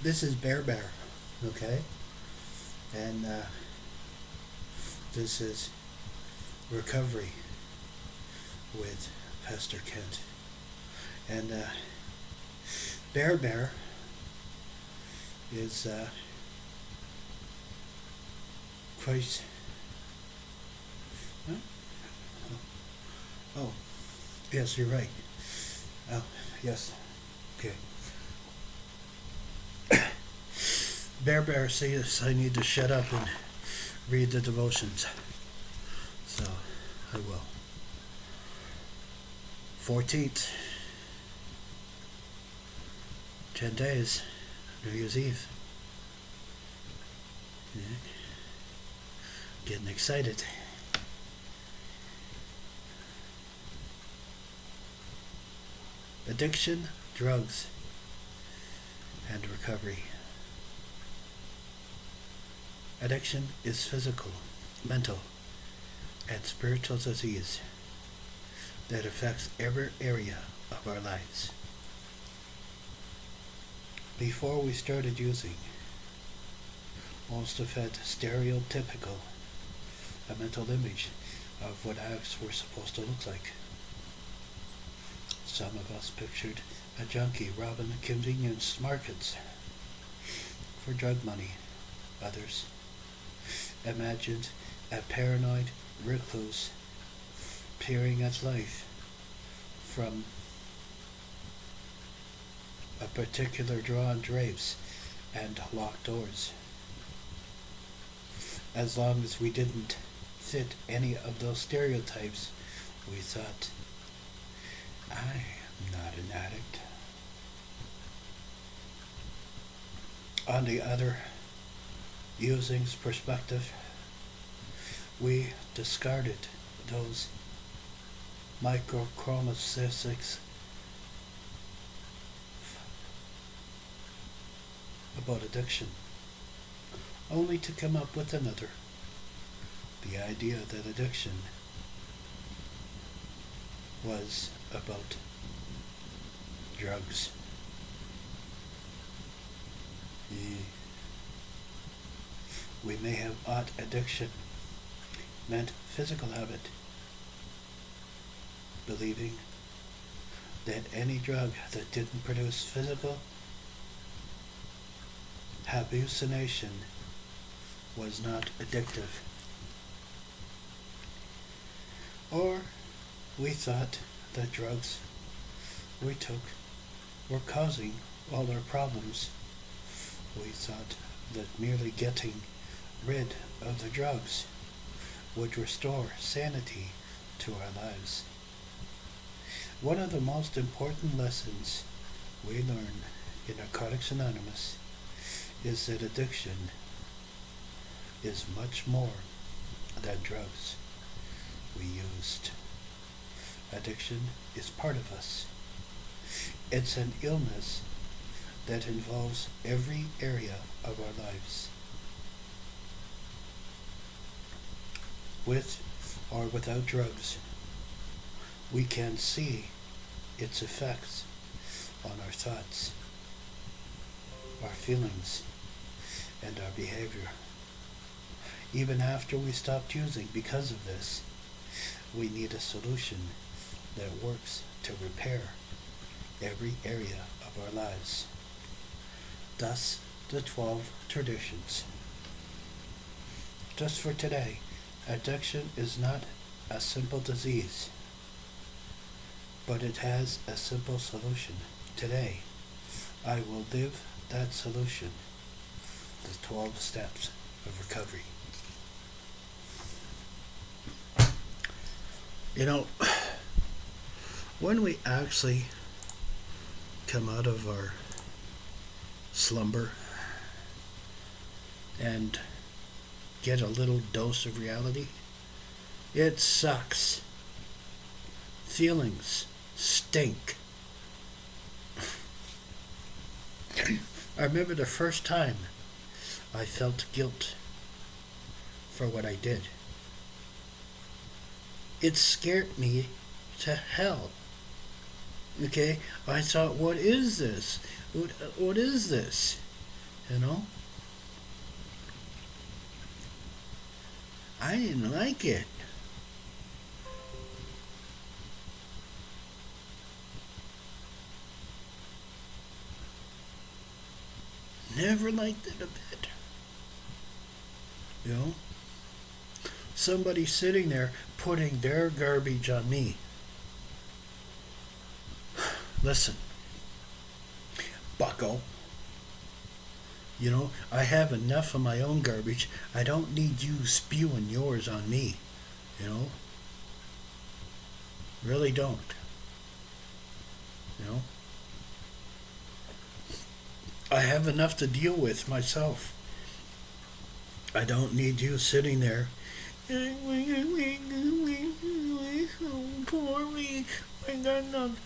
This is Bear, okay? And this is Recovery with Pastor Kent. And Bear is quite... Huh? Oh, yes, you're right. Oh, yes. Okay. Bear says I need to shut up and read the devotions. So, I will. 14th. 10 days. New Year's Eve. Yeah. Getting excited. Addiction, drugs, and recovery. Addiction is physical, mental, and spiritual disease that affects every area of our lives. Before we started using, most of had stereotypical, a mental image of what addicts were supposed to look like. Some of us pictured a junkie robbing convenience markets for drug money. Others imagined a paranoid recluse peering at life from a particular drawn drapes and locked doors. As long as we didn't fit any of those stereotypes, we thought, I'm not an addict. On the other using's perspective, we discarded those microchromatics about addiction, only to come up with another. The idea that addiction was about drugs. We may have thought addiction meant physical habit, believing that any drug that didn't produce physical hallucination was not addictive. Or we thought that drugs we took were causing all our problems. We thought that merely getting rid of the drugs would restore sanity to our lives. One of the most important lessons we learn in Narcotics Anonymous is that addiction is much more than drugs we used. Addiction is part of us. It's an illness that involves every area of our lives. With or without drugs, we can see its effects on our thoughts, our feelings, and our behavior. Even after we stopped using because of this, we need a solution that works to repair every area of our lives. Thus, the 12 traditions. Just for today, addiction is not a simple disease, but it has a simple solution. Today, I will live that solution, the 12 steps of recovery. You know, when we actually come out of our slumber and get a little dose of reality, it sucks. Feelings stink. I remember the first time I felt guilt for what I did. It scared me to hell. Okay? I thought, what is this? What is this? you know? I didn't like it. Never liked it a bit. You know? Somebody sitting there putting their garbage on me. Listen, bucko. You know, I have enough of my own garbage. I don't need you spewing yours on me. You know? Really don't. You know? I have enough to deal with myself. I don't need you sitting there. Poor me. I got nothing.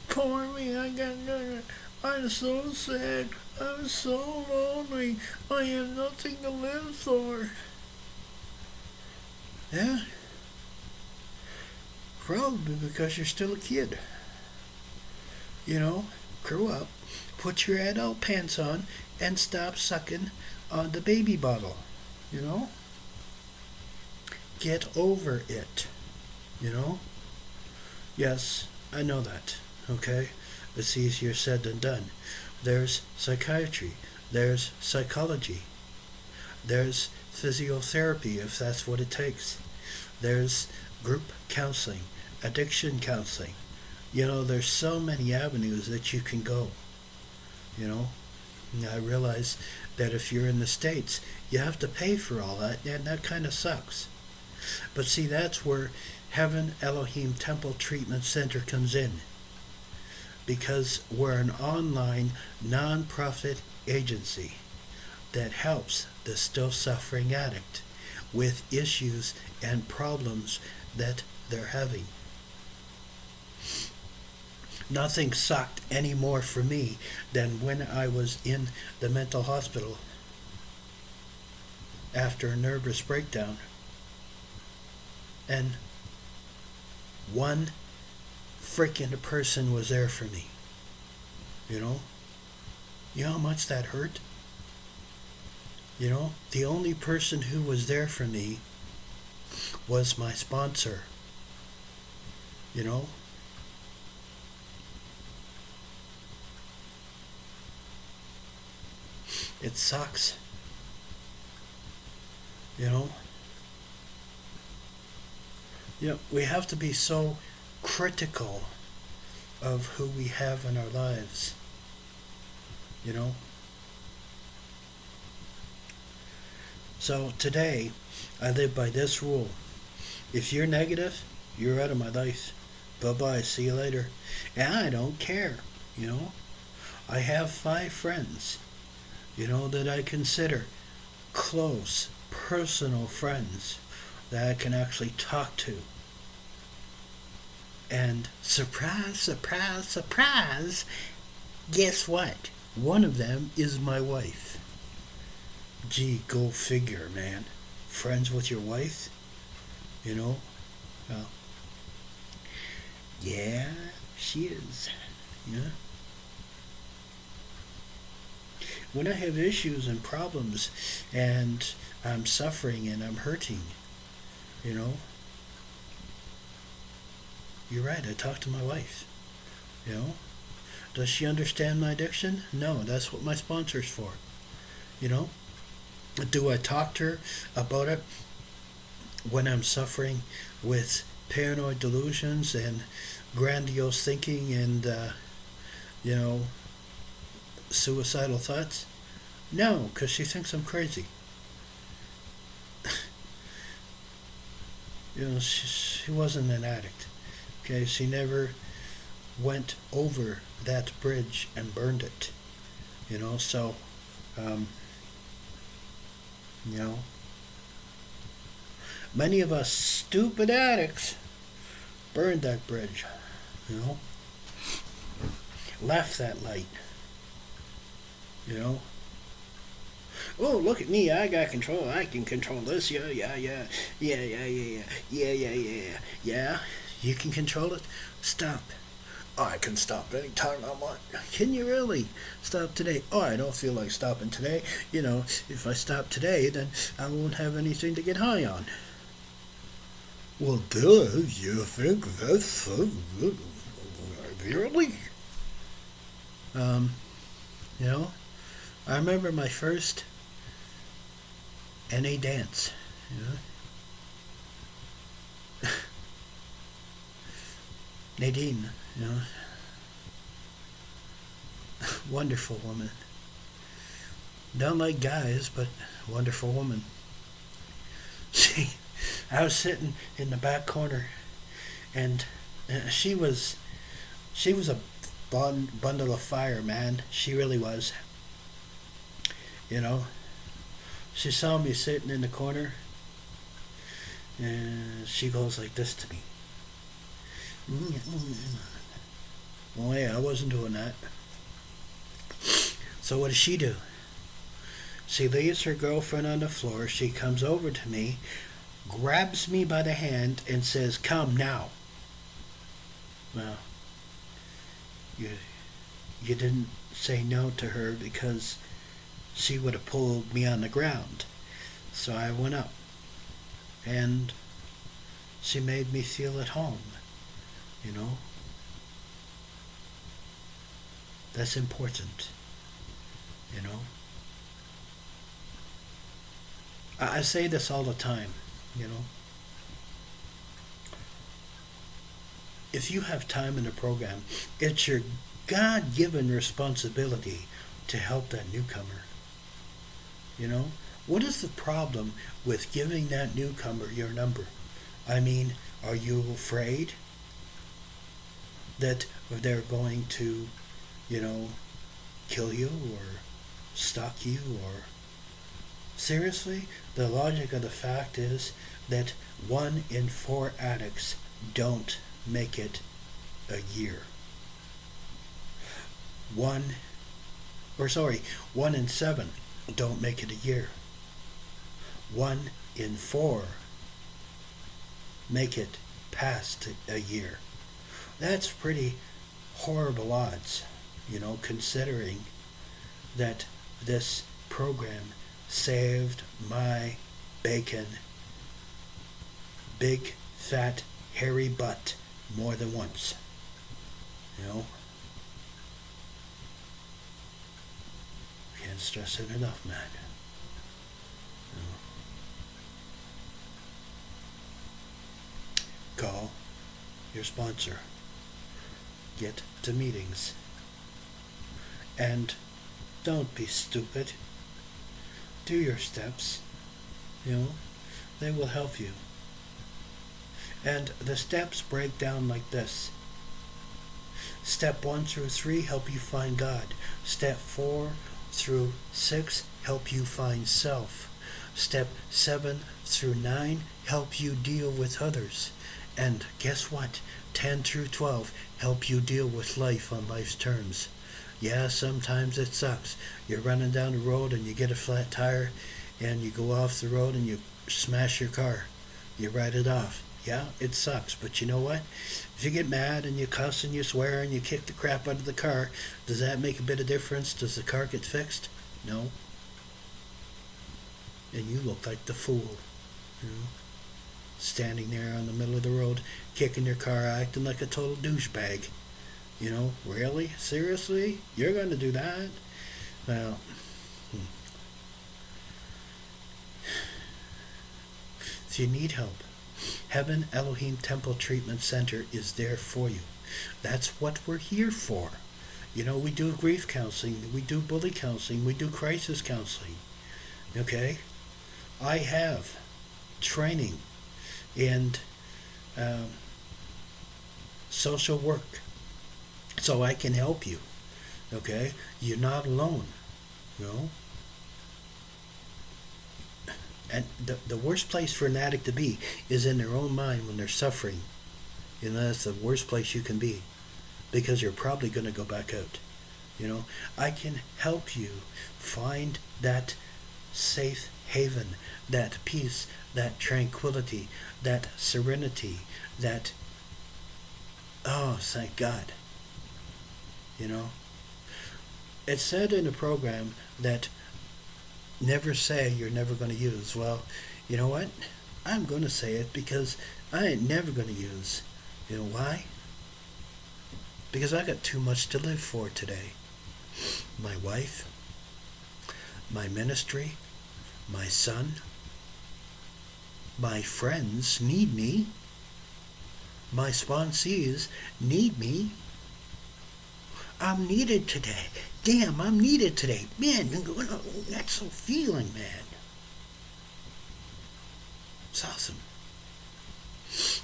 Poor me. I got nothing. I'm so sad. I'm so lonely. I have nothing to live for. Yeah? Probably because you're still a kid. You know, grow up, put your adult pants on, and stop sucking on the baby bottle. You know? Get over it. You know? Yes, I know that. Okay? It's easier said than done. There's psychiatry. There's psychology. There's physiotherapy, if that's what it takes. There's group counseling, addiction counseling. You know, there's so many avenues that you can go. You know? And I realize that if you're in the States, you have to pay for all that, and that kind of sucks. But see, that's where Heaven Elohiym Temple Treatment Center comes in. Because we're an online, non-profit agency that helps the still suffering addict with issues and problems that they're having. Nothing sucked any more for me than when I was in the mental hospital after a nervous breakdown. And one freaking person was there for me. You know? You know how much that hurt? You know? The only person who was there for me was my sponsor. You know? It sucks. You know? You know, we have to be so critical of who we have in our lives. You know? So today, I live by this rule. If you're negative, you're out of my life. Bye-bye, see you later. And I don't care, you know? I have 5 friends, you know, that I consider close, personal friends that I can actually talk to. And surprise, surprise, surprise, guess what? One of them is my wife. Gee, go figure, man. Friends with your wife? You know? Well, yeah, she is. Yeah. When I have issues and problems and I'm suffering and I'm hurting, you know, you're right, I talk to my wife. You know? Does she understand my addiction? No, that's what my sponsor's for. You know? Do I talk to her about it when I'm suffering with paranoid delusions and grandiose thinking and, you know, suicidal thoughts? No, because she thinks I'm crazy. You know, she wasn't an addict. Okay, she never went over that bridge and burned it. You know, so, you know, many of us stupid addicts burned that bridge, you know, left that light, you know. Oh, look at me, I got control, I can control this, yeah, you can control it? Stop. Oh, I can stop anytime I want. Can you really stop today? Oh, I don't feel like stopping today. If I stop today, then I won't have anything to get high on. Well, duh, you think that's so good? Really? Um, you know, I remember my first NA dance. Nadine, wonderful woman. Don't like guys, but wonderful woman. I was sitting in the back corner, and she was a bundle of fire, man. She really was. You know, she saw me sitting in the corner, and she goes like this to me. Well, yeah, I wasn't doing that. So what does she do? She leaves her girlfriend on the floor. She comes over to me, grabs me by the hand, and says, "Come now." Well, you didn't say no to her because she would have pulled me on the ground. So I went up, and she made me feel at home. That's important. I say this all the time. If you have time in the program, it's your God-given responsibility to help that newcomer. What is the problem with giving that newcomer your number? I mean, are you afraid that they're going to, kill you or stalk you or... Seriously, the logic of the fact is that 1 in 4 addicts don't make it a year. 1 in 7 don't make it a year. 1 in 4 make it past a year. That's pretty horrible odds, considering that this program saved my bacon, big, fat, hairy butt more than once. Can't stress it enough, man. Call your sponsor. Get to meetings. And don't be stupid. Do your steps. They will help you. And the steps break down like this. Step 1 through 3 help you find God. Step 4 through 6 help you find self. Step 7 through 9 help you deal with others. And guess what? 10 through 12 help you deal with life on life's terms. Yeah, sometimes it sucks. You're running down the road and you get a flat tire and you go off the road and you smash your car. You write it off. Yeah, it sucks, but you know what? If you get mad and you cuss and you swear and you kick the crap out of the car, does that make a bit of difference? Does the car get fixed? No. And you look like the fool. Standing there on the middle of the road, kicking your car, acting like a total douchebag. Really? Seriously? You're going to do that? Well, if you need help, Heaven Elohiym Temple Treatment Center is there for you. That's what we're here for. We do grief counseling, we do bully counseling, we do crisis counseling. Okay? I have training in social work, so I can help you. Okay? You're not alone. And the worst place for an addict to be is in their own mind when they're suffering. That's the worst place you can be, because you're probably going to go back out. I can help you find that safe haven, that peace, that tranquility, that serenity, that, oh, thank God. you know. It said in the program that never say you're never going to use. Well, you know what? I'm going to say it because I ain't never going to use. You know why? Because I got too much to live for today. My wife, my ministry, my son, my friends need me. My sponsees need me. I'm needed today. Damn, I'm needed today. Man, that's so feeling, man. It's awesome.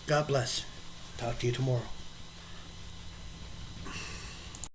God bless. Talk to you tomorrow.